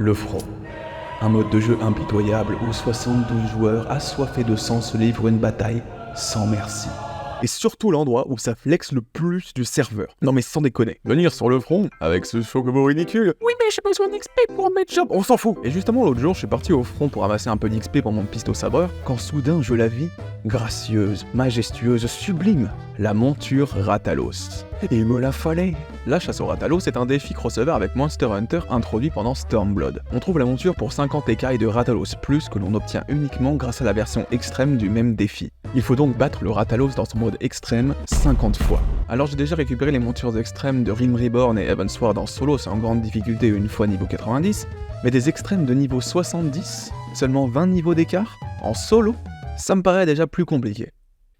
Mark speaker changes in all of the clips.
Speaker 1: Le front. Un mode de jeu impitoyable où 72 joueurs assoiffés de sang se livrent une bataille sans merci.
Speaker 2: Et surtout l'endroit où ça flex le plus du serveur. Non mais sans déconner. Venir sur le front, avec ce chocobo ridicule. Oui mais j'ai besoin d'XP pour mes jobs. On s'en fout. Et justement l'autre jour, je suis parti au front pour amasser un peu d'XP pour mon pistolet sabreur, quand soudain je la vis, gracieuse, majestueuse, sublime, la monture Rathalos. Il me la fallait. La chasse au Rathalos est un défi crossover avec Monster Hunter introduit pendant Stormblood. On trouve la monture pour 50 écailles de Rathalos plus que l'on obtient uniquement grâce à la version extrême du même défi. Il faut donc battre le Rathalos dans son mode extrême 50 fois. Alors j'ai déjà récupéré les montures extrêmes de Realm Reborn et Heavensward en solo sans grande difficulté une fois niveau 90, mais des extrêmes de niveau 70, seulement 20 niveaux d'écart, en solo, ça me paraît déjà plus compliqué.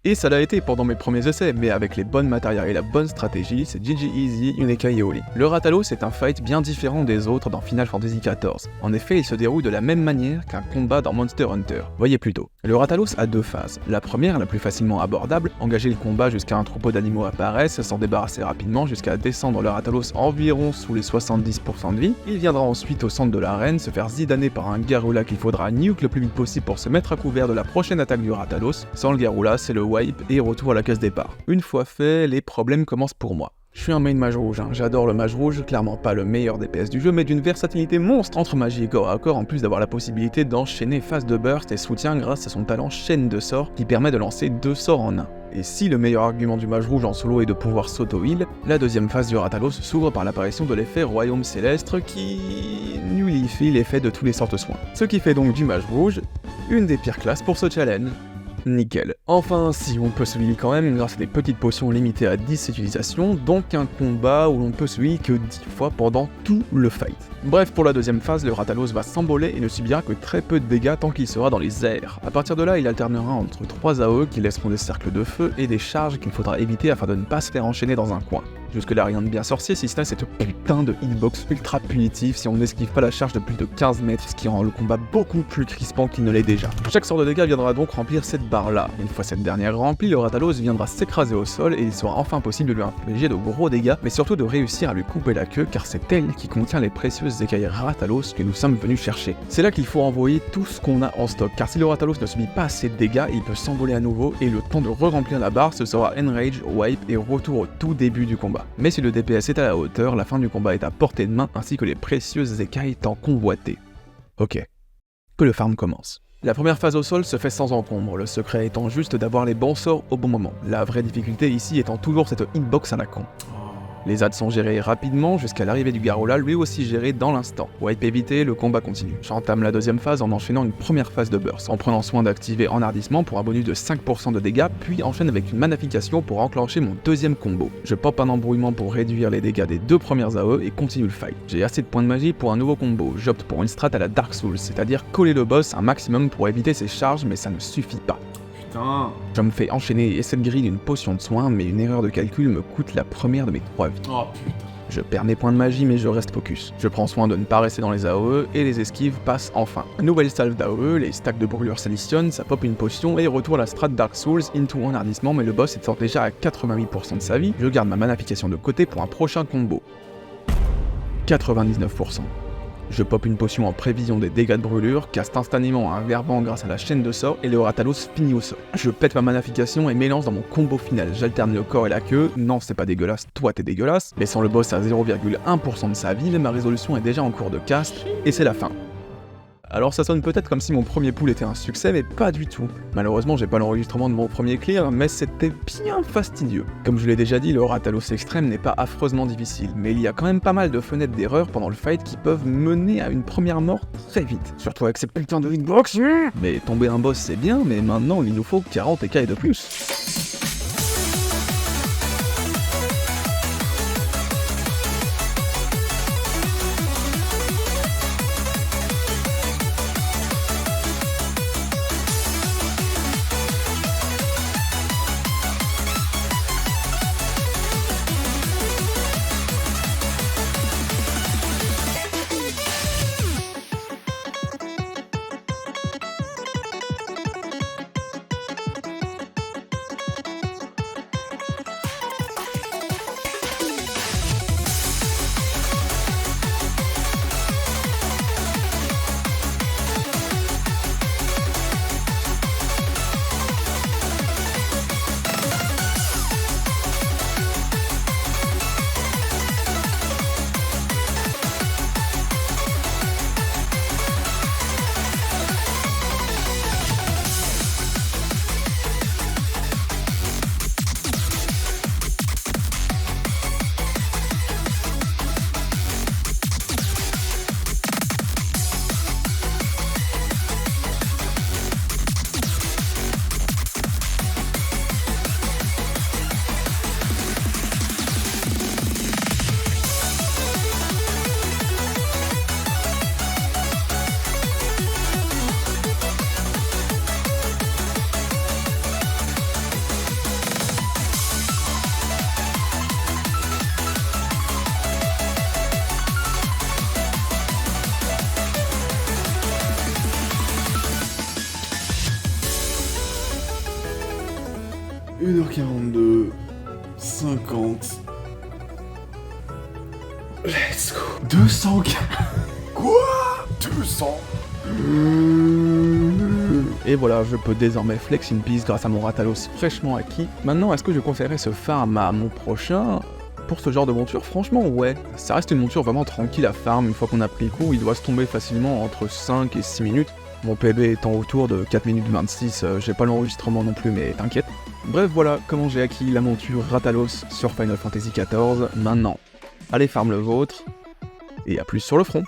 Speaker 2: Et ça l'a été pendant mes premiers essais, mais avec les bonnes matériaux et la bonne stratégie, c'est GG Easy, une écaille et Oli. Le Rathalos est un fight bien différent des autres dans Final Fantasy XIV. En effet, il se déroule de la même manière qu'un combat dans Monster Hunter. Voyez plutôt. Le Rathalos a deux phases. La première, la plus facilement abordable, engager le combat jusqu'à un troupeau d'animaux apparaisse, s'en débarrasser rapidement jusqu'à descendre le Rathalos environ sous les 70% de vie. Il viendra ensuite au centre de l'arène, se faire zidaner par un Garula qu'il faudra nuke le plus vite possible pour se mettre à couvert de la prochaine attaque du Rathalos. Sans le Garula, c'est le wipe et retour à la case départ. Une fois fait, les problèmes commencent pour moi. Je suis un main mage rouge, j'adore le mage rouge, clairement pas le meilleur DPS du jeu, mais d'une versatilité monstre entre magie et corps à corps, en plus d'avoir la possibilité d'enchaîner phase de burst et soutien grâce à son talent chaîne de sorts qui permet de lancer 2 sorts en un. Et si le meilleur argument du mage rouge en solo est de pouvoir s'auto-heal, la deuxième phase du Rathalos s'ouvre par l'apparition de l'effet Royaume Céleste qui nullifie l'effet de tous les sorts de soins. Ce qui fait donc du mage rouge une des pires classes pour ce challenge. Nickel. Enfin, si on peut se heal quand même grâce à des petites potions limitées à 10 utilisations, donc un combat où l'on peut se heal que 10 fois pendant tout le fight. Bref, pour la deuxième phase, le Rathalos va s'emboler et ne subira que très peu de dégâts tant qu'il sera dans les airs. A partir de là, il alternera entre 3 AOE qui laisseront des cercles de feu et des charges qu'il faudra éviter afin de ne pas se faire enchaîner dans un coin. Jusque là rien de bien sorcier si ce n'est cette putain de hitbox ultra punitive si on n'esquive pas la charge de plus de 15 mètres, ce qui rend le combat beaucoup plus crispant qu'il ne l'est déjà. Chaque sort de dégâts viendra donc remplir cette barre là. Une fois cette dernière remplie, le Rathalos viendra s'écraser au sol et il sera enfin possible de lui infliger de gros dégâts, mais surtout de réussir à lui couper la queue car c'est elle qui contient les précieuses écailles Rathalos que nous sommes venus chercher. C'est là qu'il faut envoyer tout ce qu'on a en stock, car si le Rathalos ne subit pas assez de dégâts, il peut s'envoler à nouveau et le temps de re-remplir la barre, ce sera Enrage, Wipe et retour au tout début du combat. Mais si le DPS est à la hauteur, la fin du combat est à portée de main ainsi que les précieuses écailles tant convoitées. Ok, que le farm commence. La première phase au sol se fait sans encombre, le secret étant juste d'avoir les bons sorts au bon moment. La vraie difficulté ici étant toujours cette hitbox à la con. Les adds sont gérés rapidement jusqu'à l'arrivée du Garula, lui aussi géré dans l'instant. Wipe évité, le combat continue. J'entame la deuxième phase en enchaînant une première phase de burst, en prenant soin d'activer Enhardissement pour un bonus de 5% de dégâts, puis enchaîne avec une manafication pour enclencher mon deuxième combo. Je pop un embrouillement pour réduire les dégâts des 2 premières AOE et continue le fight. J'ai assez de points de magie pour un nouveau combo, j'opte pour une strat à la Dark Souls, c'est-à-dire coller le boss un maximum pour éviter ses charges, mais ça ne suffit pas. Je me fais enchaîner et cette grille d'une potion de soin, mais une erreur de calcul me coûte la première de mes 3 vies.
Speaker 3: Oh putain.
Speaker 2: Je perds mes points de magie mais je reste focus. Je prends soin de ne pas rester dans les AOE et les esquives passent enfin. Nouvelle salve d'AOE, les stacks de brûlure s'additionnent, ça pop une potion et retour à la strat Dark Souls into Enhardissement, mais le boss étant déjà à 88% de sa vie, je garde ma manafication de côté pour un prochain combo. 99%. Je pop une potion en prévision des dégâts de brûlure, caste instantanément un verbant grâce à la chaîne de sorts et le Rathalos finit au sol. Je pète ma manafication et m'élance dans mon combo final. J'alterne le corps et la queue. Non, c'est pas dégueulasse, toi t'es dégueulasse. Laissant le boss à 0,1% de sa vie, ma résolution est déjà en cours de cast et c'est la fin. Alors ça sonne peut-être comme si mon premier pool était un succès, mais pas du tout. Malheureusement, j'ai pas l'enregistrement de mon premier clear, mais c'était bien fastidieux. Comme je l'ai déjà dit, le Rathalos extrême n'est pas affreusement difficile, mais il y a quand même pas mal de fenêtres d'erreur pendant le fight qui peuvent mener à une première mort très vite. Surtout avec ces putains de hitbox. Mais tomber un boss c'est bien, mais maintenant il nous faut 40 écailles de plus.
Speaker 3: 1h42, 50. Let's go. 200. Quoi? 200.
Speaker 2: Et voilà, je peux désormais flex une piste grâce à mon Rathalos fraîchement acquis. Maintenant, est-ce que je conseillerais ce farm à mon prochain? Pour ce genre de monture, franchement, ouais. Ça reste une monture vraiment tranquille à farm. Une fois qu'on a pris le coup, il doit se tomber facilement entre 5 et 6 minutes. Mon PB étant autour de 4 minutes 26, j'ai pas l'enregistrement non plus, mais t'inquiète. Bref, voilà comment j'ai acquis la monture Rathalos sur Final Fantasy XIV. Maintenant, allez farm le vôtre, et à plus sur le front.